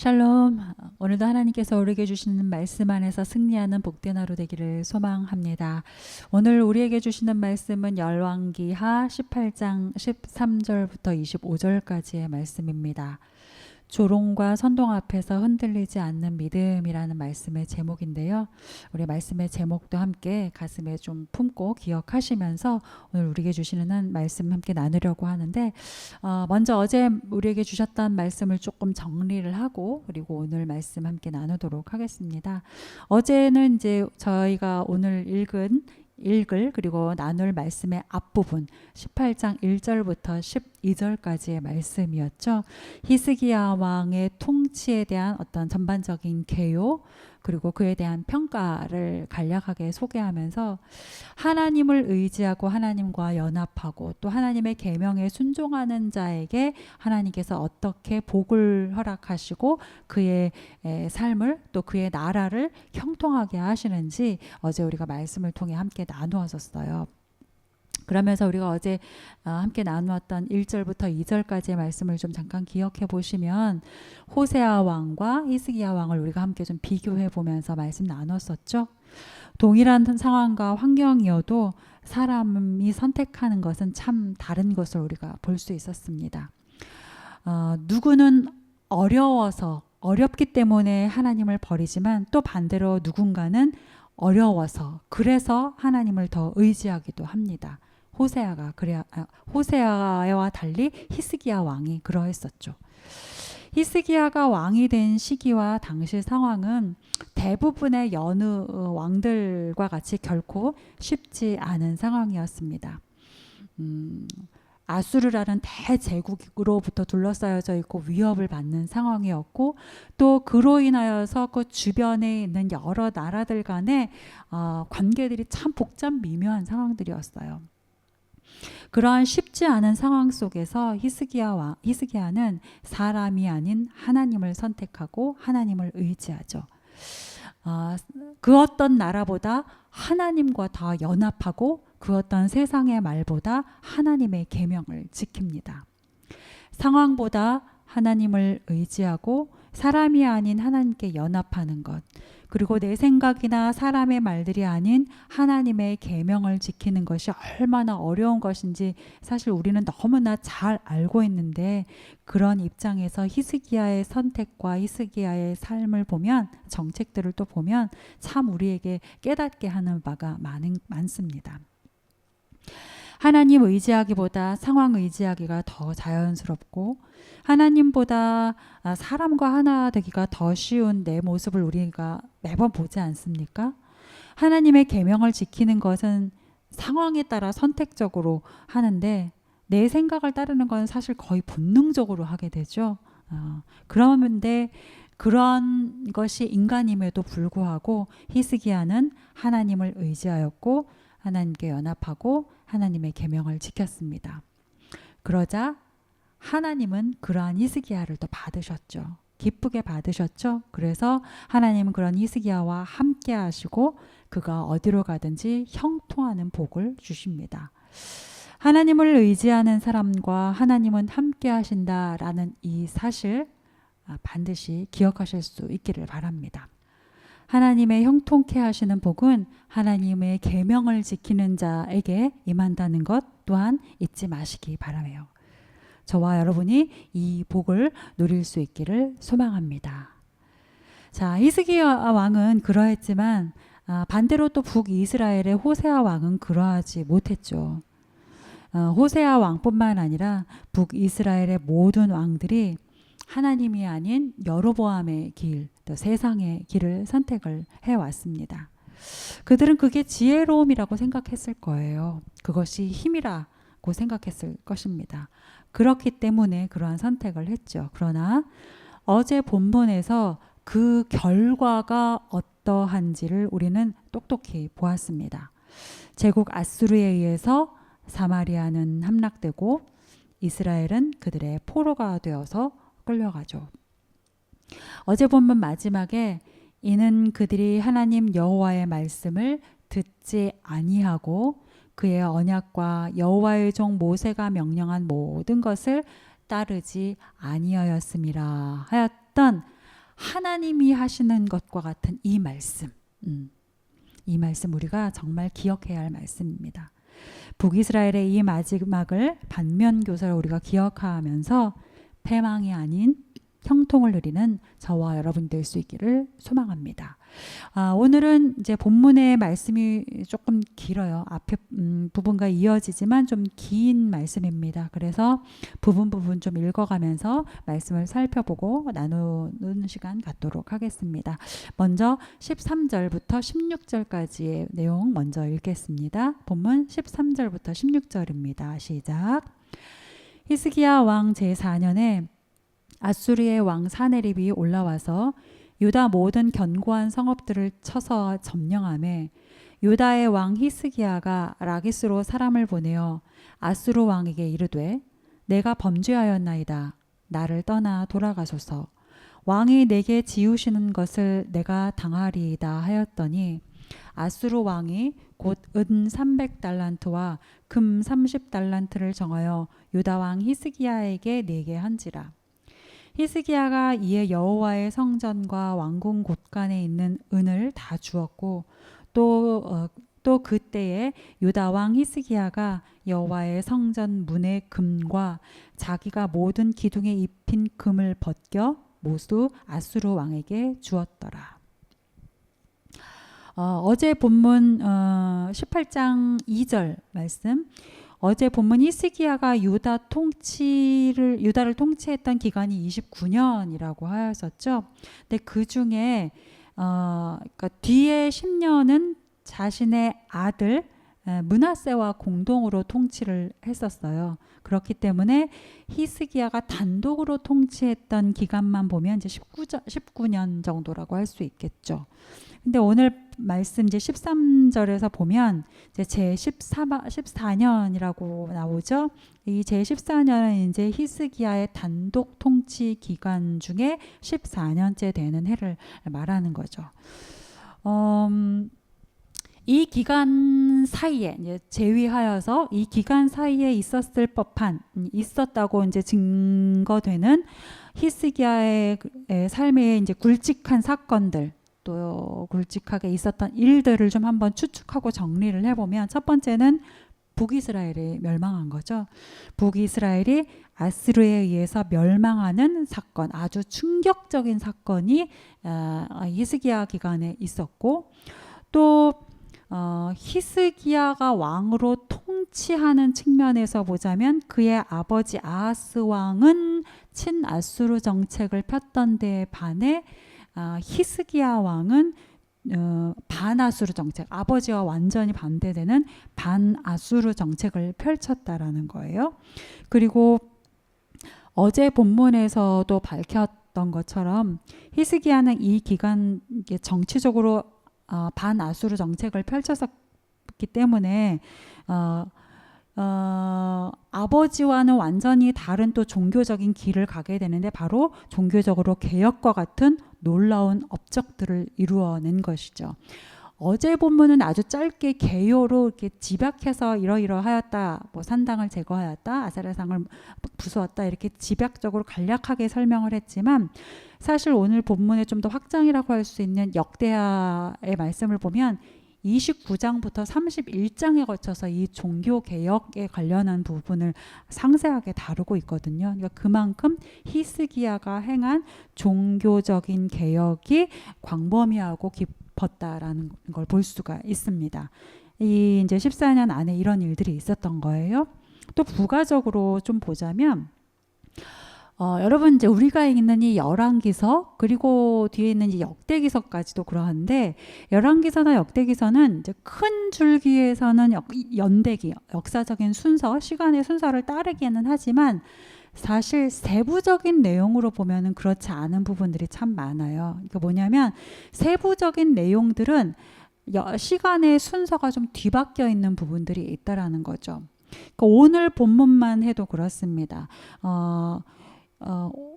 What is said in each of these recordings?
샬롬. 오늘도 하나님께서 우리에게 주시는 말씀 안에서 승리하는 복된 하루 되기를 소망합니다. 오늘 우리에게 주시는 말씀은 열왕기하 18장 13절부터 25절까지의 말씀입니다. 조롱과 선동 앞에서 흔들리지 않는 믿음이라는 말씀의 제목인데요. 우리 말씀의 제목도 함께 가슴에 좀 품고 기억하시면서 오늘 우리에게 주시는 말씀 함께 나누려고 하는데, 먼저 어제 우리에게 주셨던 말씀을 조금 정리를 하고 그리고 오늘 말씀 함께 나누도록 하겠습니다. 어제는 이제 저희가 오늘 읽을 그리고 나눌 말씀의 앞부분 18장 1절부터 12절까지의 말씀이었죠. 히스기야 왕의 통치에 대한 어떤 전반적인 개요 그리고 그에 대한 평가를 간략하게 소개하면서 하나님을 의지하고 하나님과 연합하고 또 하나님의 계명에 순종하는 자에게 하나님께서 어떻게 복을 허락하시고 그의 삶을 또 그의 나라를 형통하게 하시는지 어제 우리가 말씀을 통해 함께 나누었었어요. 그러면서 우리가 어제 함께 나누었던 1절부터 2절까지의 말씀을 좀 잠깐 기억해 보시면 호세아 왕과 히스기야 왕을 우리가 함께 좀 비교해 보면서 말씀 나눴었죠. 동일한 상황과 환경이어도 사람이 선택하는 것은 참 다른 것을 우리가 볼 수 있었습니다. 누구는 어렵기 때문에 하나님을 버리지만 또 반대로 누군가는 어려워서 그래서 하나님을 더 의지하기도 합니다. 호세아와 달리 히스기야 왕이 그러했었죠. 히스기야가 왕이 된 시기와 당시 상황은 대부분의 여느 왕들과 같이 결코 쉽지 않은 상황이었습니다. 아수르라는 대제국으로부터 둘러싸여져 있고 위협을 받는 상황이었고 또 그로 인하여서 그 주변에 있는 여러 나라들 간의 관계들이 참 복잡 미묘한 상황들이었어요. 그러한 쉽지 않은 상황 속에서 히스기야는 사람이 아닌 하나님을 선택하고 하나님을 의지하죠. 그 어떤 나라보다 하나님과 더 연합하고 그 어떤 세상의 말보다 하나님의 계명을 지킵니다. 상황보다 하나님을 의지하고 사람이 아닌 하나님께 연합하는 것, 그리고 내 생각이나 사람의 말들이 아닌 하나님의 계명을 지키는 것이 얼마나 어려운 것인지 사실 우리는 너무나 잘 알고 있는데, 그런 입장에서 히스기야의 선택과 히스기야의 삶을 보면, 정책들을 또 보면 참 우리에게 깨닫게 하는 바가 많습니다. 하나님 의지하기보다 상황 의지하기가 더 자연스럽고 하나님보다 사람과 하나 되기가 더 쉬운 내 모습을 우리가 매번 보지 않습니까? 하나님의 계명을 지키는 것은 상황에 따라 선택적으로 하는데 내 생각을 따르는 건 사실 거의 본능적으로 하게 되죠. 그런데 그런 것이 인간임에도 불구하고 히스기야는 하나님을 의지하였고 하나님께 연합하고 하나님의 계명을 지켰습니다. 그러자 하나님은 그러한 히스기야를 또 받으셨죠. 기쁘게 받으셨죠. 그래서 하나님은 그런 히스기야와 함께 하시고 그가 어디로 가든지 형통하는 복을 주십니다. 하나님을 의지하는 사람과 하나님은 함께 하신다라는 이 사실 반드시 기억하실 수 있기를 바랍니다. 하나님의 형통케 하시는 복은 하나님의 계명을 지키는 자에게 임한다는 것 또한 잊지 마시기 바라요. 저와 여러분이 이 복을 누릴 수 있기를 소망합니다. 자, 히스기야 왕은 그러했지만 반대로 또 북이스라엘의 호세아 왕은 그러하지 못했죠. 호세아 왕뿐만 아니라 북이스라엘의 모든 왕들이 하나님이 아닌 여로보암의 길, 또 세상의 길을 선택을 해왔습니다. 그들은 그게 지혜로움이라고 생각했을 거예요. 그것이 힘이라고 생각했을 것입니다. 그렇기 때문에 그러한 선택을 했죠. 그러나 어제 본문에서 그 결과가 어떠한지를 우리는 똑똑히 보았습니다. 제국 아수르에 의해서 사마리아는 함락되고 이스라엘은 그들의 포로가 되어서 끌려가죠. 어제 본문 마지막에 이는 그들이 하나님 여호와의 말씀을 듣지 아니하고 그의 언약과 여호와의 종 모세가 명령한 모든 것을 따르지 아니하였음이라 하였던 하나님이 하시는 것과 같은 이 말씀, 이 말씀 우리가 정말 기억해야 할 말씀입니다. 북이스라엘의 이 마지막을 반면교사를 우리가 기억하면서 패망이 아닌 형통을 누리는 저와 여러분 될 수 있기를 소망합니다. 오늘은 이제 본문의 말씀이 조금 길어요. 앞에 부분과 이어지지만 좀 긴 말씀입니다. 그래서 부분 좀 읽어가면서 말씀을 살펴보고 나누는 시간 갖도록 하겠습니다. 먼저 13절부터 16절까지의 내용 먼저 읽겠습니다. 본문 13절부터 16절입니다. 시작. 히스기야 왕 제4년에 아수르의 왕 사네립이 올라와서 유다 모든 견고한 성읍들을 쳐서 점령하매 유다의 왕 히스기야가 라기스로 사람을 보내어 아수르 왕에게 이르되 내가 범죄하였나이다. 나를 떠나 돌아가소서. 왕이 내게 지우시는 것을 내가 당하리이다 하였더니 아수르 왕이 곧 은 300달란트와 금 30달란트를 정하여 유다 왕 히스기야에게 내게 한지라. 히스기야가 이에 여호와의 성전과 왕궁 곳간에 있는 은을 다 주었고 또 그때에 유다 왕 히스기야가 여호와의 성전 문의 금과 자기가 모든 기둥에 입힌 금을 벗겨 모두 아수르 왕에게 주었더라. 어제 본문 18장 2절 말씀. 어제 본문 히스기야가 유다를 통치했던 기간이 29년이라고 하였었죠. 근데 그 중에 그러니까 뒤에 10년은 자신의 아들 므낫세와 공동으로 통치를 했었어요. 그렇기 때문에 히스기야가 단독으로 통치했던 기간만 보면 이제 19년 정도라고 할 수 있겠죠. 근데 오늘 말씀 이제 13절에서 보면 이제 제14년이라고 나오죠. 이 제14년은 이제 히스기야의 단독 통치 기간 중에 14년째 되는 해를 말하는 거죠. 이 기간 사이에 이제 제위하여서 이 기간 사이에 있었다고 이제 증거되는 히스기야의 삶의 이제 굵직한 사건들, 또 굵직하게 있었던 일들을 좀 한번 추측하고 정리를 해보면 첫 번째는 북이스라엘이 멸망한 거죠. 북이스라엘이 아수르에 의해서 멸망하는 사건, 아주 충격적인 사건이 히스기야 기간에 있었고, 또 히스기야가 왕으로 통치하는 측면에서 보자면 그의 아버지 아하스 왕은 친아수르 정책을 폈던 데에 반해 히스기야 왕은 반아수르 정책, 아버지와 완전히 반대되는 반아수르 정책을 펼쳤다라는 거예요. 그리고 어제 본문에서도 밝혔던 것처럼 히스기야는 이 기간 정치적으로 반아수르 정책을 펼쳤기 때문에 아버지와는 완전히 다른 또 종교적인 길을 가게 되는데 바로 종교적으로 개혁과 같은 놀라운 업적들을 이루어낸 것이죠. 어제 본문은 아주 짧게 개요로 이렇게 집약해서 이러이러하였다, 뭐 산당을 제거하였다, 아세라상을 부수었다, 이렇게 집약적으로 간략하게 설명을 했지만 사실 오늘 본문의 좀 더 확장이라고 할 수 있는 역대하의 말씀을 보면 29장부터 31장에 거쳐서 이 종교 개혁에 관련한 부분을 상세하게 다루고 있거든요. 그러니까 그만큼 히스기야가 행한 종교적인 개혁이 광범위하고 깊었다라는 걸 볼 수가 있습니다. 이 이제 14년 안에 이런 일들이 있었던 거예요. 또 부가적으로 좀 보자면 여러분 이제 우리가 읽는 이 열왕기서 그리고 뒤에 있는 이 역대기서까지도 그러한데 열왕기서나 역대기서는 이제 큰 줄기에서는 연대기, 역사적인 순서, 시간의 순서를 따르기는 하지만 사실 세부적인 내용으로 보면은 그렇지 않은 부분들이 참 많아요. 그러니까 뭐냐면 세부적인 내용들은 시간의 순서가 좀 뒤바뀌어 있는 부분들이 있다라는 거죠. 그러니까 오늘 본문만 해도 그렇습니다.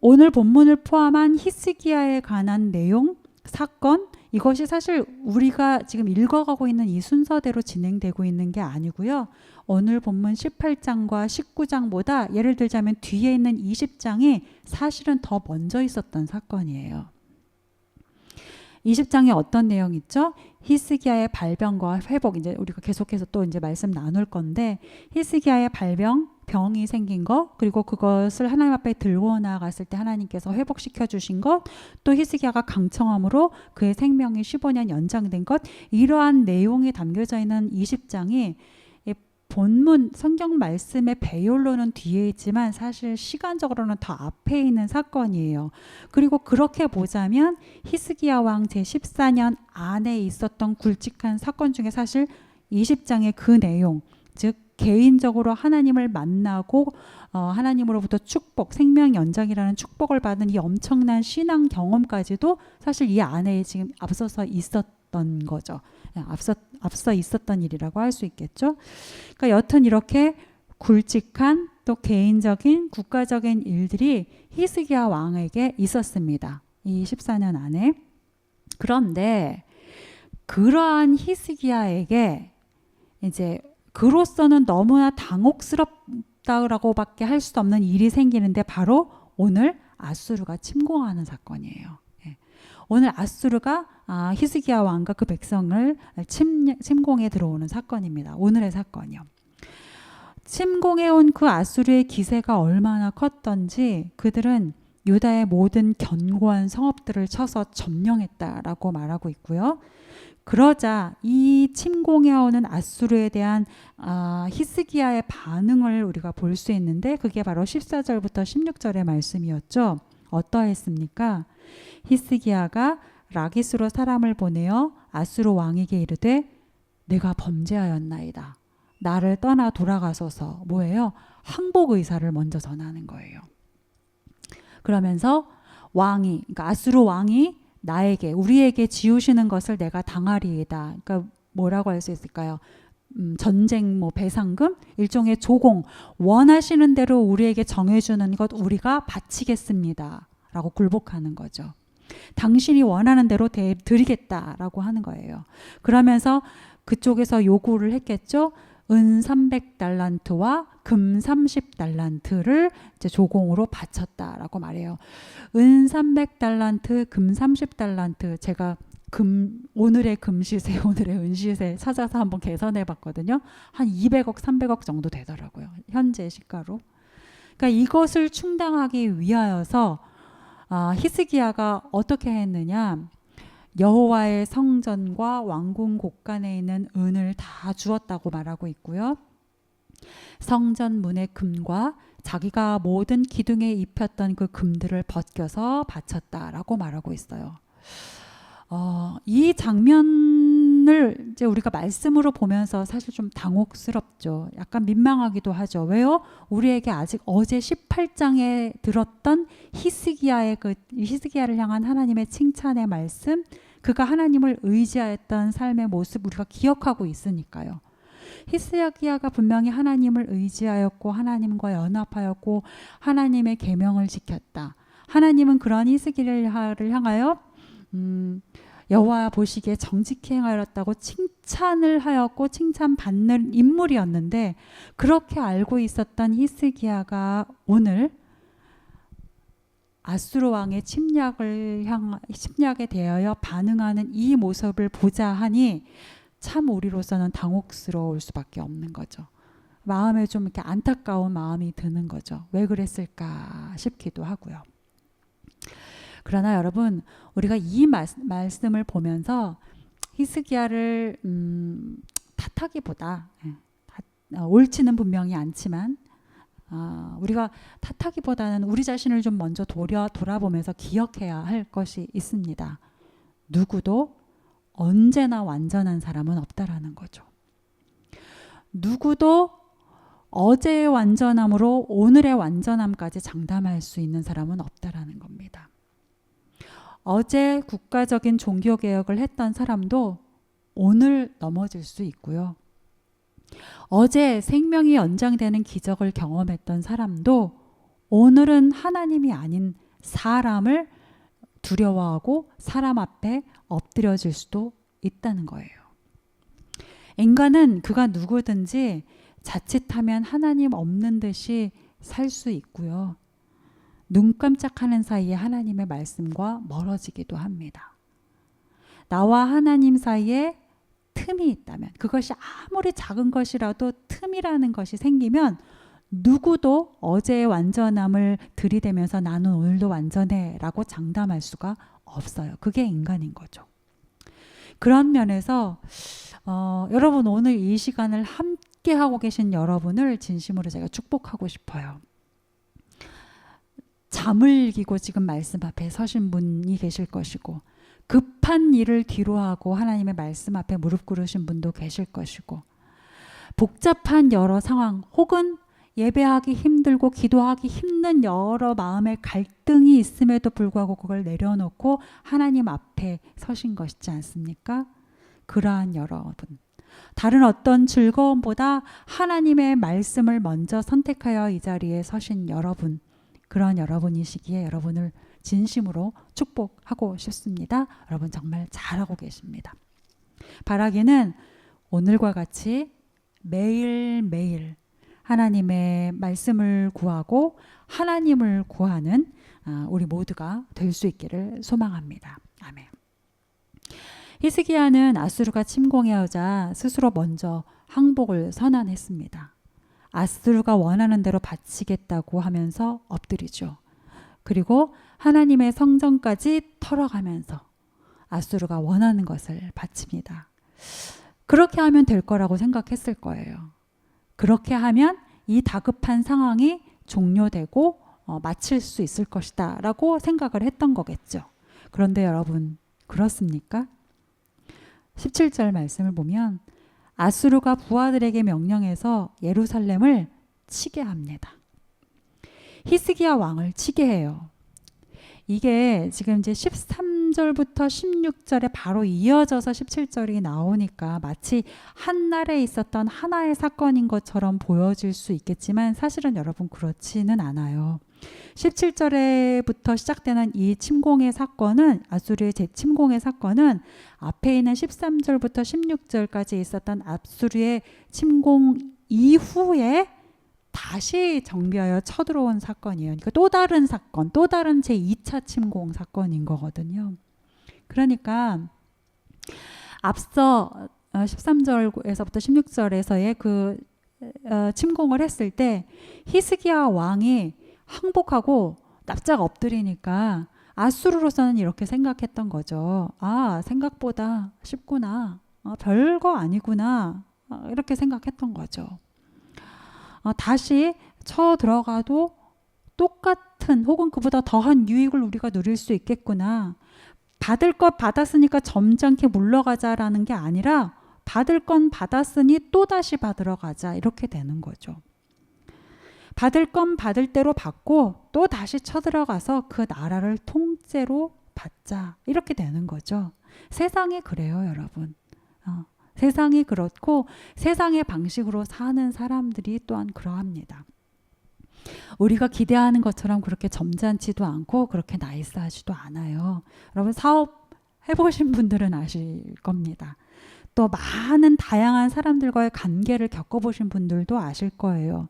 오늘 본문을 포함한 히스기야에 관한 내용, 사건, 이것이 사실 우리가 지금 읽어가고 있는 이 순서대로 진행되고 있는 게 아니고요. 오늘 본문 18장과 19장보다 예를 들자면 뒤에 있는 20장이 사실은 더 먼저 있었던 사건이에요. 20장에 어떤 내용 있죠? 히스기야의 발병과 회복, 이제 우리가 계속해서 또 이제 말씀 나눌 건데, 히스기야의 병이 생긴 것, 그리고 그것을 하나님 앞에 들고 나갔을 때 하나님께서 회복시켜 주신 것, 또 히스기야가 강청함으로 그의 생명이 15년 연장된 것, 이러한 내용이 담겨져 있는 20장이 본문 성경 말씀의 배열로는 뒤에 있지만 사실 시간적으로는 더 앞에 있는 사건이에요. 그리고 그렇게 보자면 히스기야 왕 제14년 안에 있었던 굵직한 사건 중에 사실 20장의 그 내용, 즉 개인적으로 하나님을 만나고 하나님으로부터 축복, 생명 연장이라는 축복을 받은 이 엄청난 신앙 경험까지도 사실 이 안에 지금 앞서서 있었던 거죠. 앞서 있었던 일이라고 할 수 있겠죠. 그러니까 여튼 이렇게 굵직한 또 개인적인 국가적인 일들이 히스기야 왕에게 있었습니다. 이 14년 안에. 그런데 그러한 히스기야에게 이제 그로서는 너무나 당혹스럽다라고밖에 할 수 없는 일이 생기는데 바로 오늘 아수르가 침공하는 사건이에요. 오늘 아수르가 히스기야 왕과 그 백성을 침공해 들어오는 사건입니다. 오늘의 사건이요. 침공해 온 그 아수르의 기세가 얼마나 컸던지 그들은 유다의 모든 견고한 성읍들을 쳐서 점령했다라고 말하고 있고요. 그러자 이 침공해 오는 아수르에 대한 히스기야의 반응을 우리가 볼 수 있는데 그게 바로 14절부터 16절의 말씀이었죠. 어떠했습니까? 히스기야가 라기스로 사람을 보내어 아수르 왕에게 이르되 내가 범죄하였나이다. 나를 떠나 돌아가소서. 뭐예요? 항복 의사를 먼저 전하는 거예요. 그러면서 그러니까 아수르 왕이 나에게 우리에게 지우시는 것을 내가 당하리이다. 그러니까 뭐라고 할 수 있을까요? 전쟁 배상금 일종의 조공 원하시는 대로 우리에게 정해주는 것 우리가 바치겠습니다. 라고 굴복하는 거죠. 당신이 원하는 대로 드리겠다라고 하는 거예요. 그러면서 그쪽에서 요구를 했겠죠. 은 300달란트와 금 30달란트를 이제 조공으로 바쳤다라고 말해요. 은 300달란트, 금 30달란트. 제가 오늘의 금시세, 오늘의 은시세 찾아서 한번 계산해 봤거든요. 한 200억, 300억 정도 되더라고요. 현재 시가로. 그러니까 이것을 충당하기 위하여서 히스기야가 어떻게 했느냐? 여호와의 성전과 왕궁 곳간에 있는 은을 다 주었다고 말하고 있고요. 성전 문의 금과 자기가 모든 기둥에 입혔던 그 금들을 벗겨서 바쳤다라고 말하고 있어요. 이 장면을 이제 우리가 말씀으로 보면서 사실 좀 당혹스럽죠. 약간 민망하기도 하죠. 왜요? 우리에게 아직 어제 18장에 들었던 히스기야를 향한 하나님의 칭찬의 말씀, 그가 하나님을 의지하였던 삶의 모습 우리가 기억하고 있으니까요. 히스기야가 분명히 하나님을 의지하였고 하나님과 연합하였고 하나님의 계명을 지켰다. 하나님은 그러한 히스기야를 향하여 여호와 보시기에 정직히 행하였다고 칭찬을 하였고 칭찬받는 인물이었는데 그렇게 알고 있었던 히스기야가 오늘 아수르 왕의 침략에 대하여 반응하는 이 모습을 보자 하니 참 우리로서는 당혹스러울 수밖에 없는 거죠. 마음에 좀 이렇게 안타까운 마음이 드는 거죠. 왜 그랬을까 싶기도 하고요. 그러나 여러분 우리가 이 말씀을 보면서 히스기야를 탓하기보다 옳지는 분명히 않지만 우리가 탓하기보다는 우리 자신을 좀 먼저 돌아보면서 기억해야 할 것이 있습니다. 누구도 언제나 완전한 사람은 없다라는 거죠. 누구도 어제의 완전함으로 오늘의 완전함까지 장담할 수 있는 사람은 없다라는 겁니다. 어제 국가적인 종교개혁을 했던 사람도 오늘 넘어질 수 있고요. 어제 생명이 연장되는 기적을 경험했던 사람도 오늘은 하나님이 아닌 사람을 두려워하고 사람 앞에 엎드려질 수도 있다는 거예요. 인간은 그가 누구든지 자칫하면 하나님 없는 듯이 살 수 있고요. 눈 깜짝하는 사이에 하나님의 말씀과 멀어지기도 합니다. 나와 하나님 사이에 틈이 있다면, 그것이 아무리 작은 것이라도 틈이라는 것이 생기면 누구도 어제의 완전함을 들이대면서 나는 오늘도 완전해 라고 장담할 수가 없어요. 그게 인간인 거죠. 그런 면에서 여러분, 오늘 이 시간을 함께 하고 계신 여러분을 진심으로 제가 축복하고 싶어요. 잠을 기고 지금 말씀 앞에 서신 분이 계실 것이고, 급한 일을 뒤로하고 하나님의 말씀 앞에 무릎 꿇으신 분도 계실 것이고, 복잡한 여러 상황 혹은 예배하기 힘들고 기도하기 힘든 여러 마음의 갈등이 있음에도 불구하고 그걸 내려놓고 하나님 앞에 서신 것이지 않습니까? 그러한 여러분, 다른 어떤 즐거움보다 하나님의 말씀을 먼저 선택하여 이 자리에 서신 여러분, 그런 여러분이시기에 여러분을 진심으로 축복하고 싶습니다. 여러분 정말 잘하고 계십니다. 바라기는 오늘과 같이 매일매일 하나님의 말씀을 구하고 하나님을 구하는 우리 모두가 될 수 있기를 소망합니다. 아멘. 히스기야는 아수르가 침공해오자 스스로 먼저 항복을 선언했습니다. 아수르가 원하는 대로 바치겠다고 하면서 엎드리죠. 그리고 하나님의 성전까지 털어가면서 아수르가 원하는 것을 바칩니다. 그렇게 하면 될 거라고 생각했을 거예요. 그렇게 하면 이 다급한 상황이 종료되고 마칠 수 있을 것이다 라고 생각을 했던 거겠죠. 그런데 여러분, 그렇습니까? 17절 말씀을 보면 아수르가 부하들에게 명령해서 예루살렘을 치게 합니다. 히스기야 왕을 치게 해요. 이게 지금 이제 13절부터 16절에 바로 이어져서 17절이 나오니까 마치 한날에 있었던 하나의 사건인 것처럼 보여질 수 있겠지만 사실은 여러분 그렇지는 않아요. 17절에부터 시작되는 이 침공의 사건은, 아수르의 재침공의 사건은 앞에 있는 13절부터 16절까지 있었던 아수르의 침공 이후에 다시 정비하여 쳐들어온 사건이에요. 그러니까 또 다른 사건, 또 다른 제2차 침공 사건인 거거든요. 그러니까 앞서 13절에서부터 16절에서의 그 침공을 했을 때 히스기야 왕이 항복하고 납작 엎드리니까 아수르로서는 이렇게 생각했던 거죠. 아, 생각보다 쉽구나. 별거 아니구나. 이렇게 생각했던 거죠. 다시 쳐 들어가도 똑같은 혹은 그보다 더한 유익을 우리가 누릴 수 있겠구나. 받을 것 받았으니까 점잖게 물러가자라는 게 아니라 받을 건 받았으니 또다시 받으러 가자, 이렇게 되는 거죠. 받을 건 받을 대로 받고 또 다시 쳐들어가서 그 나라를 통째로 받자, 이렇게 되는 거죠. 세상이 그래요, 여러분. 세상이 그렇고 세상의 방식으로 사는 사람들이 또한 그러합니다. 우리가 기대하는 것처럼 그렇게 점잖지도 않고 그렇게 나이스하지도 않아요. 여러분 사업 해보신 분들은 아실 겁니다. 또 많은 다양한 사람들과의 관계를 겪어보신 분들도 아실 거예요.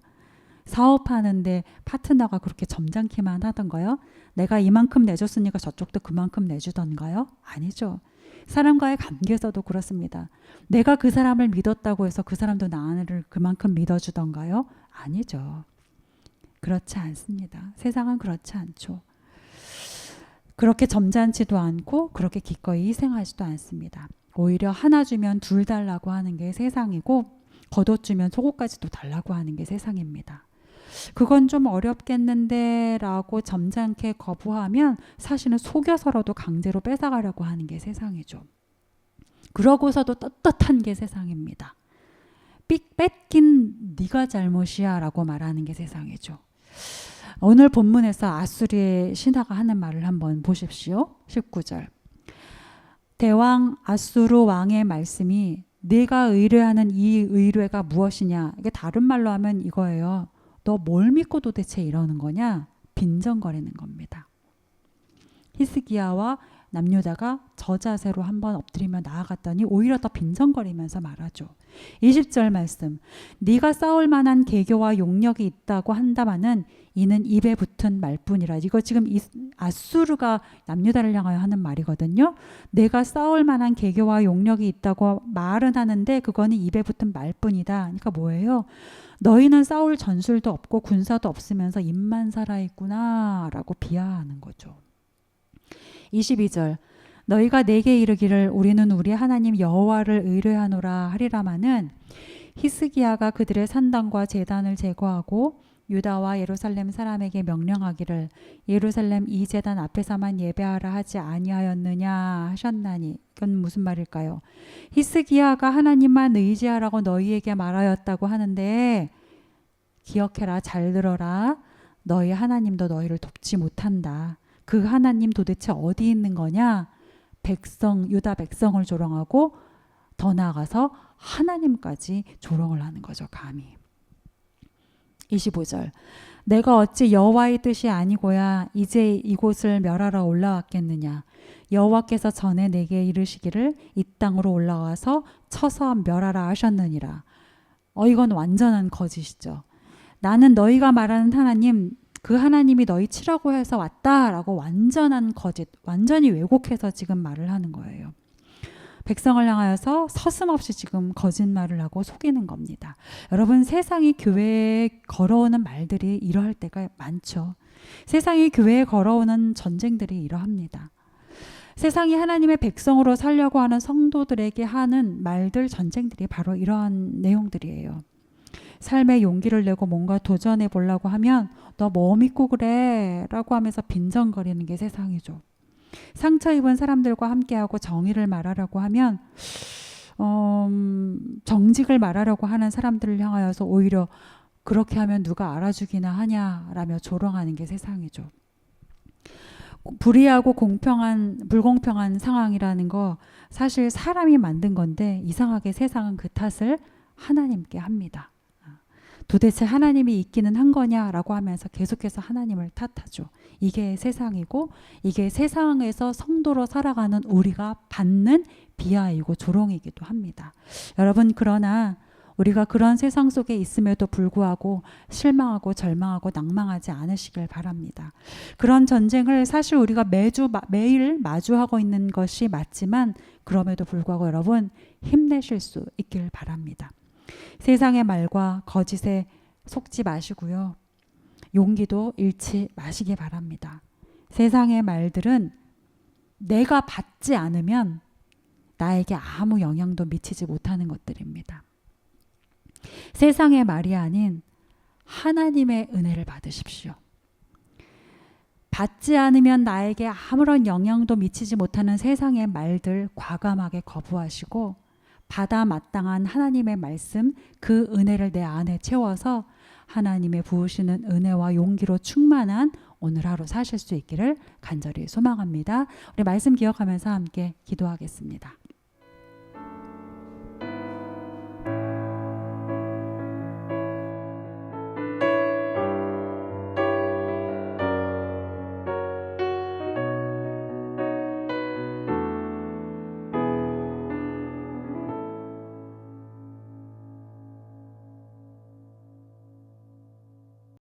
사업하는데 파트너가 그렇게 점잖기만 하던가요? 내가 이만큼 내줬으니까 저쪽도 그만큼 내주던가요? 아니죠. 사람과의 관계에서도 그렇습니다. 내가 그 사람을 믿었다고 해서 그 사람도 나를 그만큼 믿어주던가요? 아니죠. 그렇지 않습니다. 세상은 그렇지 않죠. 그렇게 점잖지도 않고 그렇게 기꺼이 희생하지도 않습니다. 오히려 하나 주면 둘 달라고 하는 게 세상이고 겉옷 주면 속옷까지도 달라고 하는 게 세상입니다. 그건 좀 어렵겠는데 라고 점잖게 거부하면 사실은 속여서라도 강제로 뺏어가려고 하는 게 세상이죠. 그러고서도 떳떳한 게 세상입니다. 뺏긴 네가 잘못이야 라고 말하는 게 세상이죠. 오늘 본문에서 아수르의 신하가 하는 말을 한번 보십시오. 19절. 대왕 아수르 왕의 말씀이 네가 의뢰하는 이 의뢰가 무엇이냐. 이게 다른 말로 하면 이거예요. 너 뭘 믿고 도대체 이러는 거냐? 빈정거리는 겁니다. 히스기야와 남유다가 저자세로 한번 엎드리며 나아갔더니 오히려 더 빈정거리면서 말하죠. 20절 말씀. 네가 싸울 만한 계교와 용력이 있다고 한다마는 이는 입에 붙은 말뿐이라. 이거 지금 아수르가 남유다를 향하여 하는 말이거든요. 내가 싸울 만한 계교와 용력이 있다고 말은 하는데 그거는 입에 붙은 말뿐이다. 그러니까 뭐예요? 너희는 싸울 전술도 없고 군사도 없으면서 입만 살아있구나 라고 비하하는 거죠. 22절. 너희가 내게 이르기를 우리는 우리 하나님 여호와를 의뢰하노라 하리라마는 히스기야가 그들의 산당과 제단을 제거하고 유다와 예루살렘 사람에게 명령하기를 예루살렘 이 제단 앞에서만 예배하라 하지 아니하였느냐 하셨나니. 이건 무슨 말일까요? 히스기야가 하나님만 의지하라고 너희에게 말하였다고 하는데 기억해라, 잘 들어라. 너희 하나님도 너희를 돕지 못한다. 그 하나님 도대체 어디 있는 거냐? 유다 백성을 조롱하고 더 나아가서 하나님까지 조롱을 하는 거죠. 감히. 25절. 내가 어찌 여호와의 뜻이 아니고야 이제 이곳을 멸하러 올라왔겠느냐. 여호와께서 전에 내게 이르시기를 이 땅으로 올라와서 쳐서 멸하라 하셨느니라. 이건 완전한 거짓이죠. 나는 너희가 말하는 하나님, 그 하나님이 너희 치라고 해서 왔다라고 완전한 거짓, 완전히 왜곡해서 지금 말을 하는 거예요. 백성을 향하여서 서슴없이 지금 거짓말을 하고 속이는 겁니다. 여러분, 세상이 교회에 걸어오는 말들이 이러할 때가 많죠. 세상이 교회에 걸어오는 전쟁들이 이러합니다. 세상이 하나님의 백성으로 살려고 하는 성도들에게 하는 말들, 전쟁들이 바로 이러한 내용들이에요. 삶의 용기를 내고 뭔가 도전해 보려고 하면 너 뭐 믿고 그래? 라고 하면서 빈정거리는 게 세상이죠. 상처 입은 사람들과 함께하고 정의를 말하려고 하면 정직을 말하려고 하는 사람들을 향하여서 오히려 그렇게 하면 누가 알아주기나 하냐라며 조롱하는 게 세상이죠. 불의하고 불공평한 상황이라는 거 사실 사람이 만든 건데 이상하게 세상은 그 탓을 하나님께 합니다. 도대체 하나님이 있기는 한 거냐라고 하면서 계속해서 하나님을 탓하죠. 이게 세상이고 이게 세상에서 성도로 살아가는 우리가 받는 비하이고 조롱이기도 합니다. 여러분, 그러나 우리가 그런 세상 속에 있음에도 불구하고 실망하고 절망하고 낭망하지 않으시길 바랍니다. 그런 전쟁을 사실 우리가 매일 마주하고 있는 것이 맞지만 그럼에도 불구하고 여러분 힘내실 수 있길 바랍니다. 세상의 말과 거짓에 속지 마시고요. 용기도 잃지 마시기 바랍니다. 세상의 말들은 내가 받지 않으면 나에게 아무 영향도 미치지 못하는 것들입니다. 세상의 말이 아닌 하나님의 은혜를 받으십시오. 받지 않으면 나에게 아무런 영향도 미치지 못하는 세상의 말들 과감하게 거부하시고 받아 마땅한 하나님의 말씀, 그 은혜를 내 안에 채워서 하나님의 부으시는 은혜와 용기로 충만한 오늘 하루 사실 수 있기를 간절히 소망합니다. 우리 말씀 기억하면서 함께 기도하겠습니다.